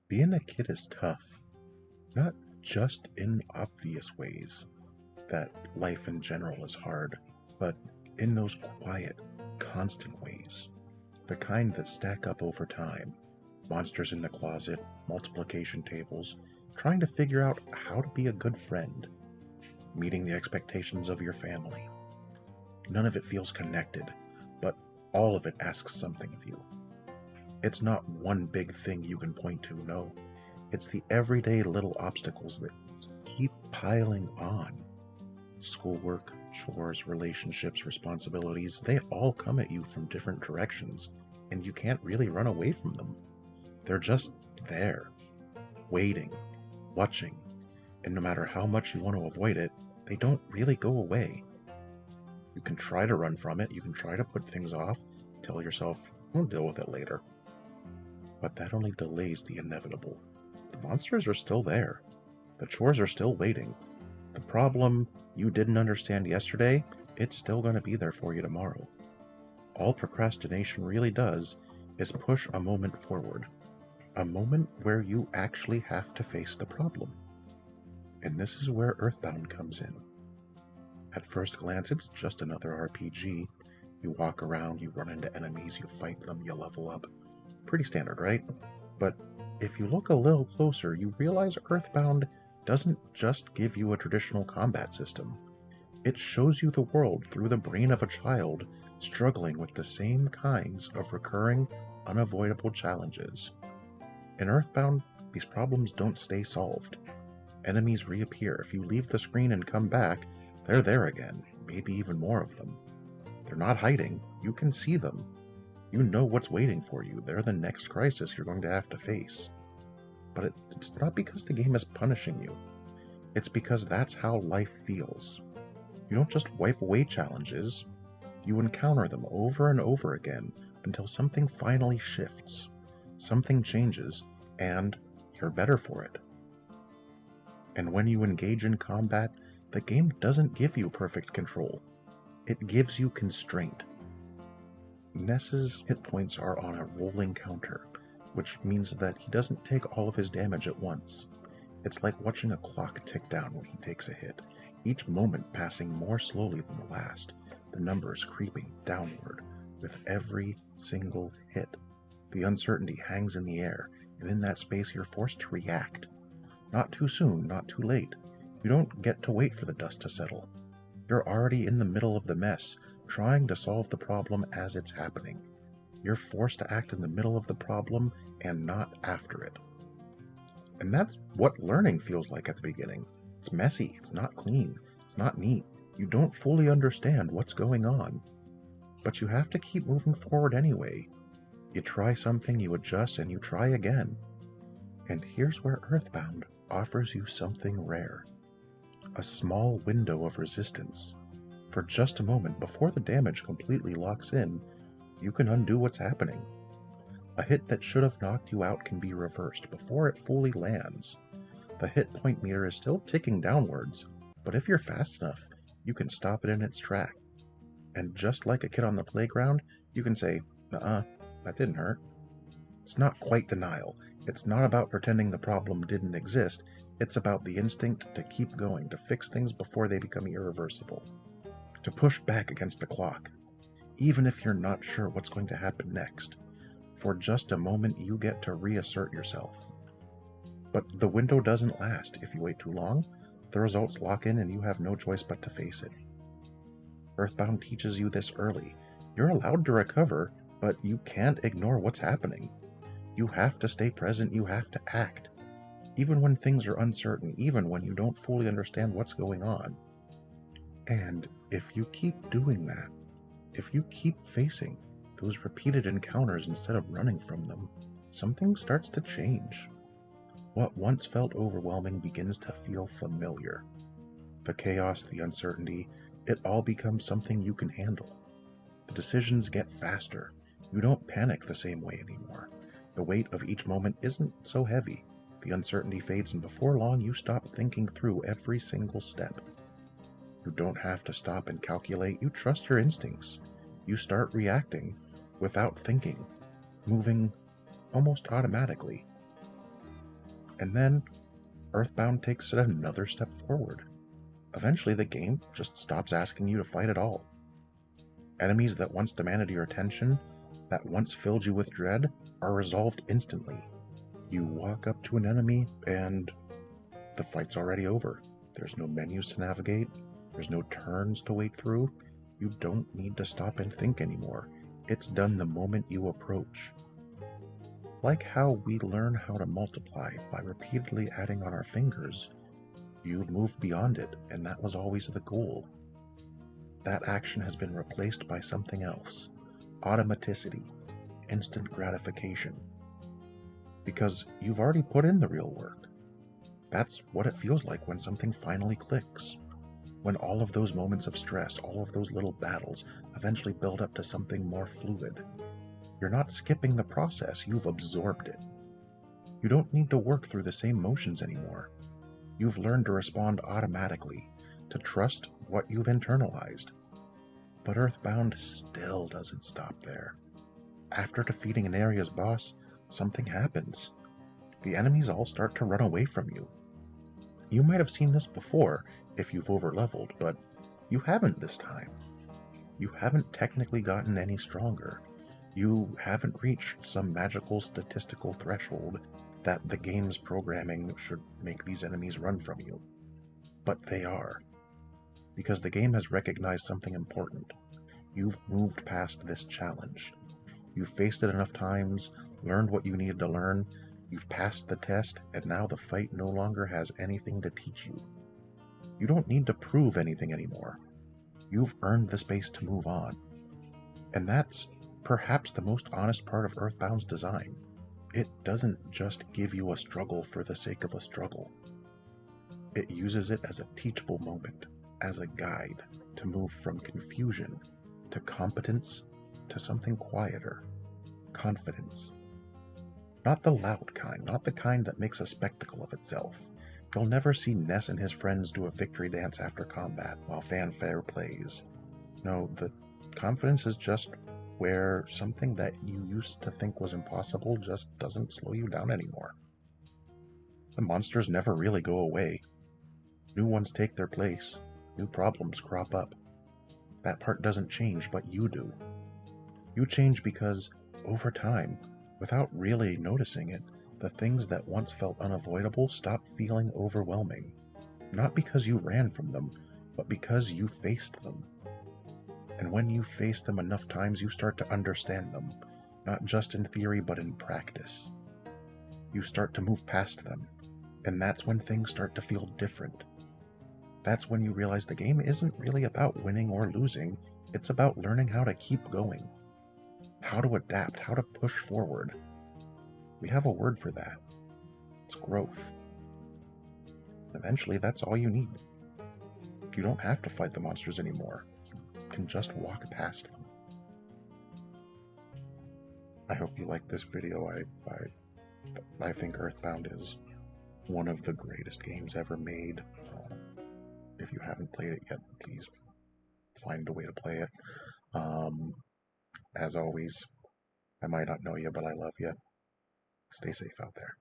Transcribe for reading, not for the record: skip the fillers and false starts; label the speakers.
Speaker 1: Being a kid is tough, not just in obvious ways that life in general is hard, but in those quiet, constant ways. The kind that stack up over time. Monsters in the closet, multiplication tables, trying to figure out how to be a good friend, meeting the expectations of your family. None of it feels connected, but all of it asks something of you. It's not one big thing you can point to, no. It's the everyday little obstacles that keep piling on. Schoolwork, chores, relationships, responsibilities, they all come at you from different directions, and you can't really run away from them. They're just there, waiting, watching, and no matter how much you want to avoid it, they don't really go away. You can try to run from it, you can try to put things off, tell yourself, we'll deal with it later. But that only delays the inevitable. The monsters are still there. The chores are still waiting. The problem you didn't understand yesterday, it's still going to be there for you tomorrow. All procrastination really does is push a moment forward. A moment where you actually have to face the problem. And this is where EarthBound comes in. At first glance, it's just another RPG. You walk around, you run into enemies, you fight them, you level up. Pretty standard, right? But if you look a little closer, you realize EarthBound doesn't just give you a traditional combat system. It shows you the world through the brain of a child struggling with the same kinds of recurring, unavoidable challenges. In EarthBound, these problems don't stay solved. Enemies reappear. If you leave the screen and come back, they're there again, maybe even more of them. They're not hiding. You can see them. You know what's waiting for you. They're the next crisis you're going to have to face. But it's not because the game is punishing you. It's because that's how life feels. You don't just wipe away challenges. You encounter them over and over again until something finally shifts. Something changes, and you're better for it. And when you engage in combat, the game doesn't give you perfect control. It gives you constraint. Ness's hit points are on a rolling counter, which means that he doesn't take all of his damage at once. It's like watching a clock tick down when he takes a hit, each moment passing more slowly than the last, the numbers creeping downward with every single hit. The uncertainty hangs in the air, and in that space you're forced to react. Not too soon, not too late. You don't get to wait for the dust to settle. You're already in the middle of the mess, trying to solve the problem as it's happening. You're forced to act in the middle of the problem and not after it. And that's what learning feels like at the beginning. It's messy, it's not clean, it's not neat. You don't fully understand what's going on. But you have to keep moving forward anyway. You try something, you adjust, and you try again. And here's where EarthBound offers you something rare. A small window of resistance. For just a moment, before the damage completely locks in, you can undo what's happening. A hit that should have knocked you out can be reversed before it fully lands. The hit point meter is still ticking downwards, but if you're fast enough, you can stop it in its track. And just like a kid on the playground, you can say, "Nuh-uh, that didn't hurt." It's not quite denial. It's not about pretending the problem didn't exist. It's about the instinct to keep going, to fix things before they become irreversible. To push back against the clock, even if you're not sure what's going to happen next. For just a moment, you get to reassert yourself. But the window doesn't last. If you wait too long, the results lock in and you have no choice but to face it. EarthBound teaches you this early. You're allowed to recover, but you can't ignore what's happening. You have to stay present, you have to act. Even when things are uncertain, even when you don't fully understand what's going on. And if you keep doing that, if you keep facing those repeated encounters instead of running from them, something starts to change. What once felt overwhelming begins to feel familiar. The chaos, the uncertainty, it all becomes something you can handle. The decisions get faster. You don't panic the same way anymore. The weight of each moment isn't so heavy. The uncertainty fades, and before long you stop thinking through every single step. You don't have to stop and calculate. You trust your instincts. You start reacting without thinking, moving almost automatically. And then EarthBound takes it another step forward. Eventually, the game just stops asking you to fight at all. Enemies that once demanded your attention, that once filled you with dread, are resolved instantly. You walk up to an enemy and the fight's already over. There's no menus to navigate, there's no turns to wait through. You don't need to stop and think anymore. It's done the moment you approach. Like how we learn how to multiply by repeatedly adding on our fingers, you've moved beyond it, and that was always the goal. That action has been replaced by something else. Automaticity, instant gratification. Because you've already put in the real work. That's what it feels like when something finally clicks. When all of those moments of stress, all of those little battles, eventually build up to something more fluid. You're not skipping the process, you've absorbed it. You don't need to work through the same motions anymore. You've learned to respond automatically, to trust what you've internalized. But EarthBound still doesn't stop there. After defeating an area's boss, something happens. The enemies all start to run away from you. You might have seen this before if you've overleveled, but you haven't this time. You haven't technically gotten any stronger. You haven't reached some magical statistical threshold that the game's programming should make these enemies run from you. But they are. Because the game has recognized something important. You've moved past this challenge. You've faced it enough times, learned what you needed to learn, you've passed the test, and now the fight no longer has anything to teach you. You don't need to prove anything anymore. You've earned the space to move on. And that's perhaps the most honest part of EarthBound's design. It doesn't just give you a struggle for the sake of a struggle. It uses it as a teachable moment, as a guide to move from confusion to competence to something quieter, confidence. Not the loud kind, not the kind that makes a spectacle of itself. You'll never see Ness and his friends do a victory dance after combat while fanfare plays. No, the confidence is just where something that you used to think was impossible just doesn't slow you down anymore. The monsters never really go away. New ones take their place. New problems crop up. That part doesn't change, but you do. You change because, over time, without really noticing it, the things that once felt unavoidable stop feeling overwhelming. Not because you ran from them, but because you faced them. And when you face them enough times, you start to understand them, not just in theory, but in practice. You start to move past them, and that's when things start to feel different. That's when you realize the game isn't really about winning or losing, it's about learning how to keep going, how to adapt, how to push forward. We have a word for that. It's growth. Eventually, that's all you need. You don't have to fight the monsters anymore. You can just walk past them. I hope you liked this video. I think EarthBound is one of the greatest games ever made. If you haven't played it yet, please find a way to play it. As always, I might not know you, but I love you. Stay safe out there.